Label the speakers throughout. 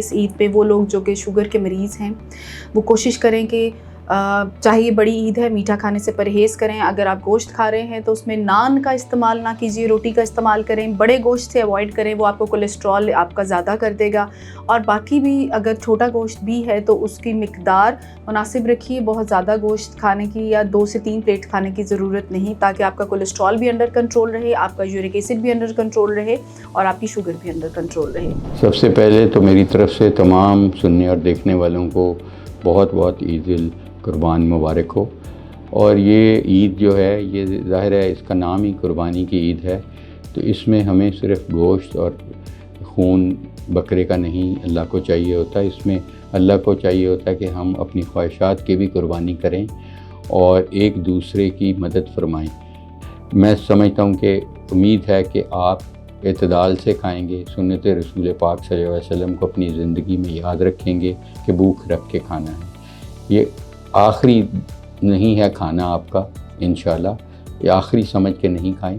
Speaker 1: इस ईद पे वो लोग जो कि शुगर के मरीज़ हैं वो कोशिश करें कि चाहे ये बड़ी ईद है, मीठा खाने से परहेज़ करें। अगर आप गोश्त खा रहे हैं तो उसमें नान का इस्तेमाल ना कीजिए, रोटी का इस्तेमाल करें। बड़े गोश्त से अवॉइड करें, वो आपको कोलेस्ट्रॉल आपका ज़्यादा कर देगा। और बाकी भी अगर छोटा गोश्त भी है तो उसकी मिक़दार मुनासिब रखिए। बहुत ज़्यादा गोश्त खाने की या 2 से 3 प्लेट खाने की ज़रूरत नहीं, ताकि आपका कोलेस्ट्रॉल भी अंडर कंट्रोल रहे, आपका यूरिक एसिड भी अंडर कंट्रोल रहे और आपकी शुगर भी अंडर कंट्रोल रहे।
Speaker 2: सबसे पहले तो मेरी तरफ से तमाम सुनने और देखने वालों को बहुत बहुत ईद कुर्बान मुबारक हो। और ये ईद जो है, ये ज़ाहिर है इसका नाम ही कुर्बानी की ईद है, तो इसमें हमें सिर्फ़ गोश्त और खून बकरे का नहीं अल्लाह को चाहिए होता। इसमें अल्लाह को चाहिए होता है कि हम अपनी ख्वाहिशात की भी कुर्बानी करें और एक दूसरे की मदद फरमाएं। मैं समझता हूँ कि उम्मीद है कि आप इत्दाल से खाएंगे, सुन्नत रसूल पाक सल्लल्लाहु अलैहि वसल्लम को अपनी ज़िंदगी में याद रखेंगे कि भूख रख के खाना है। ये आखिरी नहीं है खाना आपका, इंशाल्लाह ये आखिरी समझ के नहीं खाएं,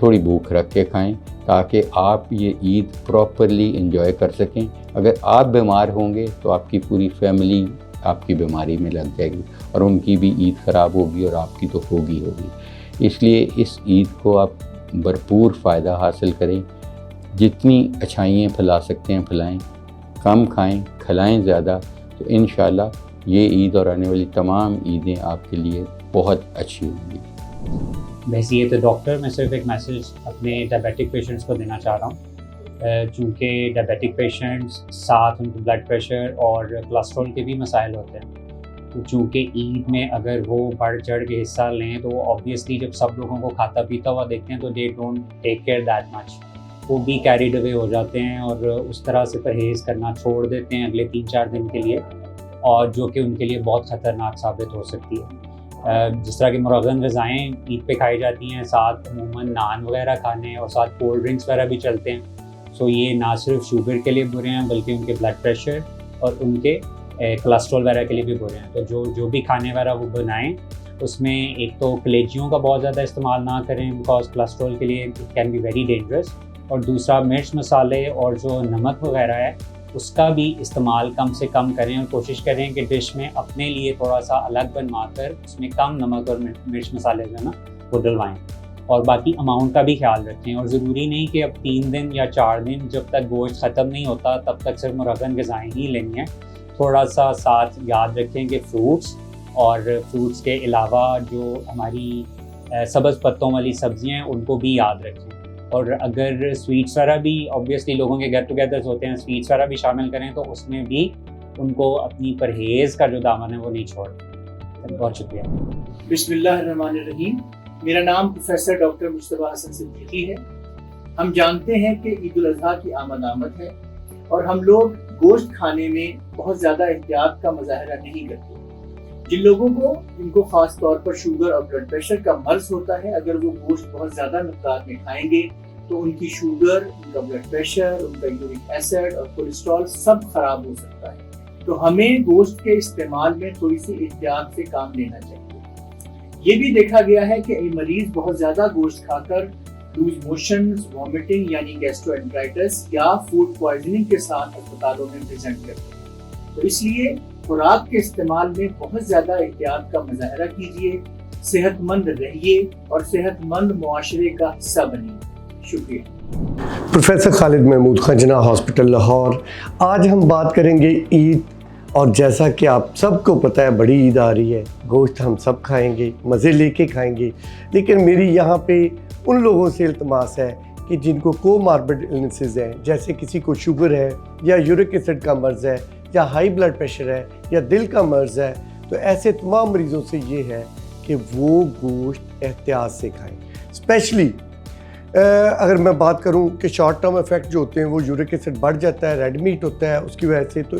Speaker 2: थोड़ी भूख रख के खाएं ताकि आप ये ईद प्रॉपरली एंजॉय कर सकें। अगर आप बीमार होंगे तो आपकी पूरी फैमिली आपकी बीमारी में लग जाएगी और उनकी भी ईद ख़राब होगी और आपकी तो होगी। इसलिए इस ईद को आप भरपूर फ़ायदा हासिल करें, जितनी अच्छाइयाँ फैला सकते हैं फैलाएँ, कम खाएँ खिलाएँ ज़्यादा, तो इंशाल्लाह ये ईद और आने वाली तमाम ईदें आपके लिए बहुत अच्छी होंगी।
Speaker 3: वैसे ये तो डॉक्टर, मैं सिर्फ एक मैसेज अपने डायबिटिक पेशेंट्स को देना चाह रहा हूँ। चूँकि डायबिटिक पेशेंट्स साथ उनको ब्लड प्रेशर और कोलेस्ट्रॉल के भी मसाइल होते हैं, तो चूँकि ईद में अगर वो बढ़ चढ़ के हिस्सा लें तो ऑब्वियसली जब सब लोगों को खाता पीता हुआ देखते हैं तो they don't take care that much, वो भी कैरिड अवे हो जाते हैं और उस तरह से परहेज़ करना छोड़ देते हैं अगले 3-4 दिन के लिए, और जो कि उनके लिए बहुत ख़तरनाक साबित हो सकती है। जिस तरह की मुरगन ग़िज़ाएँ ईद पे खाई जाती हैं, साथ अमूमन नान वगैरह खाने और साथ कोल्ड ड्रिंक्स वगैरह भी चलते हैं। सो ये ना सिर्फ शुगर के लिए बुरे हैं बल्कि उनके ब्लड प्रेशर और उनके कोलेस्ट्रॉल वगैरह के लिए भी बुरे हैं। तो जो भी खाने वगैरह वो बनाएं उसमें एक तो कलेजियों का बहुत ज़्यादा इस्तेमाल ना करें, बिकॉज कोलेस्ट्रॉल के लिए it can be very dangerous, और दूसरा मिर्च मसाले और जो नमक वगैरह है उसका भी इस्तेमाल कम से कम करें और कोशिश करें कि डिश में अपने लिए थोड़ा सा अलग बनवा कर उसमें कम नमक और मिर्च मसाले जो है ना वो डलवाएँ, और बाकी अमाउंट का भी ख्याल रखें। और ज़रूरी नहीं कि अब 3 दिन या 4 दिन जब तक गोश्त ख़त्म नहीं होता तब तक सिर्फ मुरगन ग़िज़ाएँ ही लेनी है। थोड़ा सा साथ याद रखें कि फ्रूट्स के अलावा जो हमारी सब्ज़ पत्तों वाली सब्ज़ियाँ हैं उनको भी याद रखें। और अगर स्वीट्स वगैरह भी ऑब्वियसली लोगों के गेट टुगेदर्स होते हैं, स्वीट्स वगैरह भी शामिल करें तो उसमें भी उनको अपनी परहेज़ का जो दामन है वो नहीं छोड़ें। बहुत शुक्रिया।
Speaker 4: बिस्मिल्लाहिर्रहमानिर्रहीम। मेरा नाम प्रोफेसर डॉक्टर मुस्तफा हसन सिद्दीकी है। हम जानते हैं कि ईद उल अज़हा की आमद है और हम लोग गोश्त खाने में बहुत ज़्यादा एहतियात का मुजाहरा नहीं करते। जिन लोगों को जिनको ख़ास तौर पर शुगर और ब्लड प्रेशर का मर्ज होता है, अगर वो गोश्त बहुत ज़्यादा मिक़दार में खाएंगे तो उनकी शुगर, उनका ब्लड प्रेशर, उनका यूरिक एसिड और कोलेस्ट्रॉल सब खराब हो सकता है। तो हमें गोश्त के इस्तेमाल में थोड़ी सी एहतियात से काम लेना चाहिए। ये भी देखा गया है कि मरीज बहुत ज़्यादा गोश्त खाकर लूज मोशंस, वॉमिटिंग यानी गैस्ट्रोएंटेराइटिस या फूड पॉइजनिंग के साथ अस्पतालों में प्रेजेंट करते हैं। तो इसलिए खुराक के इस्तेमाल में बहुत ज़्यादा एहतियात का मुजाहरा कीजिए, सेहतमंद रहिए और सेहतमंद मुआशरे का हिस्सा बनिए। शुक्रिया।
Speaker 5: प्रोफेसर खालिद महमूद खंजना, हॉस्पिटल लाहौर। आज हम बात करेंगे ईद, और जैसा कि आप सबको पता है बड़ी ईद आ रही है, गोश्त हम सब खाएंगे, मज़े लेके खाएंगे, लेकिन मेरी यहाँ पे उन लोगों से इल्तमास है कि जिनको कोमार्बिड इलनेसेस हैं, जैसे किसी को शुगर है या यूरिक एसिड का मर्ज़ है या हाई ब्लड प्रेशर है या दिल का मर्ज़ है, तो ऐसे तमाम मरीज़ों से ये है कि वो गोश्त एहतियात से खाएं। स्पेशली अगर मैं बात करूं कि शॉर्ट टर्म इफ़ेक्ट जो होते हैं वो यूरिक एसिड बढ़ जाता है, रेड मीट होता है उसकी वजह से, तो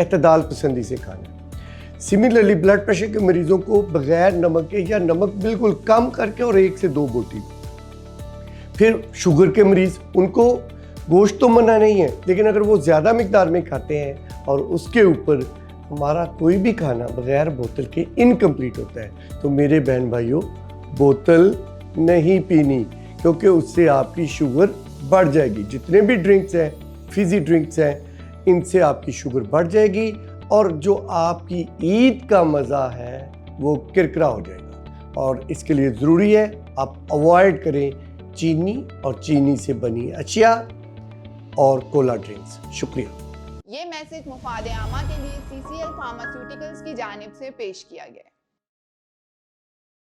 Speaker 5: एतदाल पसंदी से खाना। सिमिलरली ब्लड प्रेशर के मरीज़ों को बग़ैर नमक के या नमक बिल्कुल कम करके और 1 से 2 बोटी। फिर शुगर के मरीज़, उनको गोश्त तो मना नहीं है, लेकिन अगर वो ज़्यादा मिकदार में खाते हैं और उसके ऊपर हमारा कोई भी खाना बग़ैर बोतल के इनकम्प्लीट होता है, तो मेरे बहन भाइयों बोतल नहीं पीनी, क्योंकि उससे आपकी शुगर बढ़ जाएगी। जितने भी ड्रिंक्स हैं, फिज़ी ड्रिंक्स हैं, इनसे आपकी शुगर बढ़ जाएगी और जो आपकी ईद का मज़ा है वो किरकिरा हो जाएगा। और इसके लिए ज़रूरी है आप अवॉइड करें चीनी और चीनी से बनी अशिया और कोला ड्रिंक्स। शुक्रिया।
Speaker 6: ये मैसेज मुफाद आमा के लिए CCL फार्मास्यूटिकल्स की जानिब से पेश किया गया है।